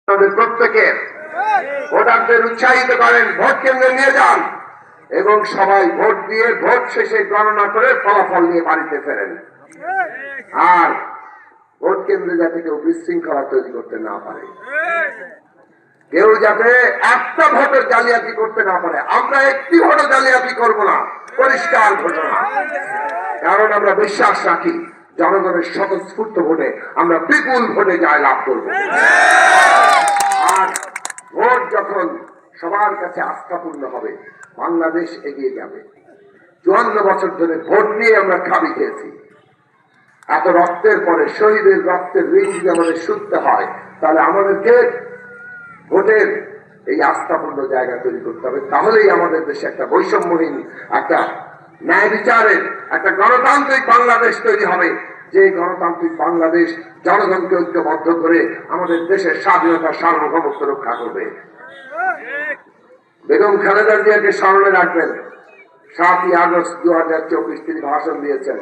প্রত্যেকে ভোটারদের উৎসাহিত করেন, ভোট কেন্দ্রে নিয়ে যান এবং সবাই ভোট দিয়ে ভোট শেষে গণনা করে ফলাফল নিয়ে বাড়িতে ফেরেন। আর ভোট কেন্দ্রে যাতে কেউ বিশৃঙ্খলা তৈরি করতে না পারে, কেউ যাতে একটা ভোটের জালিয়াতি করতে না পারে। আমরা একটি ভোটে জালিয়াতি করব না, পরিষ্কার ঘোষণা। কারণ আমরা বিশ্বাস রাখি জনগণের স্বতঃস্ফূর্ত ভোটে আমরা বিপুল ভোটে জয় লাভ করব। আর ভোট যখন সবার কাছে আস্থাপূর্ণ হবে, বাংলাদেশ এগিয়ে যাবে। 54 বছর ধরে ভোট নিয়ে আমরা খাবি খেয়েছি। এত রক্তের পরে শহীদের রক্তের ঋণ যদি আমাদের শুনতে হয়, তাহলে আমাদেরকে ভোটের এই আস্থাপূর্ণ জায়গা তৈরি করতে হবে। তাহলেই আমাদের দেশে একটা বৈষম্যহীন, একটা ন্যায় বিচারের, একটা গণতান্ত্রিক বাংলাদেশ তৈরি হবে। যে গণতান্ত্রিক বাংলাদেশ জনগণকে ঐক্যবদ্ধ করে আমাদের দেশের স্বাধীনতা সার্বভৌমত্ব রক্ষা করবে। বেগম খালেদা জিয়াকে স্মরণে রাখবেন। 7ই আগস্ট 2024 তিনি ভাষণ দিয়েছেন,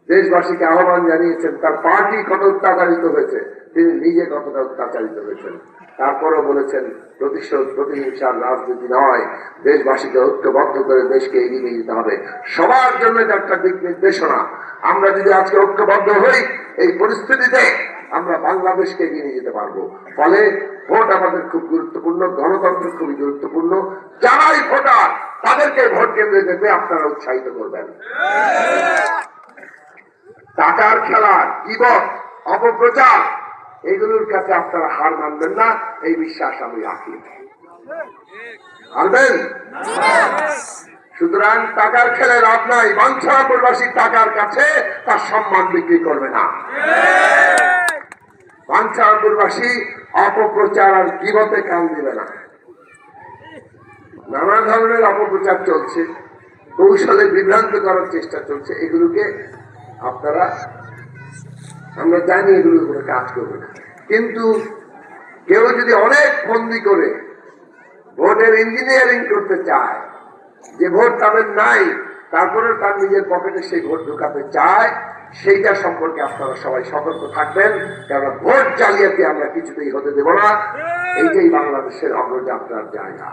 দেশবাসীকে আহ্বান জানিয়েছেন। তার পার্টি কত অত্যাচারিত হয়েছে, তিনি নিজে কতটা অত্যাচারিত হয়েছেন, তারপরও বলেছেন প্রতিশোধ প্রতিহিংসার রাজনীতি নয়, দেশবাসীকে ঐক্যবদ্ধ করে দেশকে এগিয়ে নিয়ে যেতে হবে। সবার জন্য এটা একটা দিক নির্দেশনা। আমরা যদি আজকে ঐক্যবদ্ধ হই, এই পরিস্থিতিতে আমরা বাংলাদেশকে এগিয়ে নিয়ে যেতে পারবো। ফলে ভোট আমাদের খুব গুরুত্বপূর্ণ, গণতন্ত্র খুবই গুরুত্বপূর্ণ। যারাই ভোটার তাদেরকে ভোট কেন্দ্রে যেতে আপনারা উৎসাহিত করবেন। টাকার খেলা, গীবত, অপপ্রচার, এগুলোর কাছে আপনারা হার মানবেন না, এই বিশ্বাস আমি রাখি। পারবেন? সুতরাং টাকার খেলে লাভ নাই। বাঞ্ছারামপুরবাসী টাকার কাছে তার সম্মান বিক্রি করবে না। বাঞ্ছারামপুরবাসী অপপ্রচার আর গীবতে কান দিবে না। নানা ধরনের অপপ্রচার চলছে, কৌশলে বিভ্রান্ত করার চেষ্টা চলছে। এগুলোকে আপনারা, আমরা জানি এগুলোর উপরে কাজ করবে না। কিন্তু কেউ যদি অনেক ফন্দি করে ভোটের ইঞ্জিনিয়ারিং করতে চায়, যে ভোট তাদের নাই, তারপরে তার নিজের পকেটে সেই ভোট ঢুকাতে চায়, সেইটা সম্পর্কে আপনারা সবাই সতর্ক থাকবেন। কারণ ভোট জালিয়াতি আমরা কিছুতেই হতে দেব না। এইটাই বাংলাদেশের অগ্রযাত্রার জায়গা।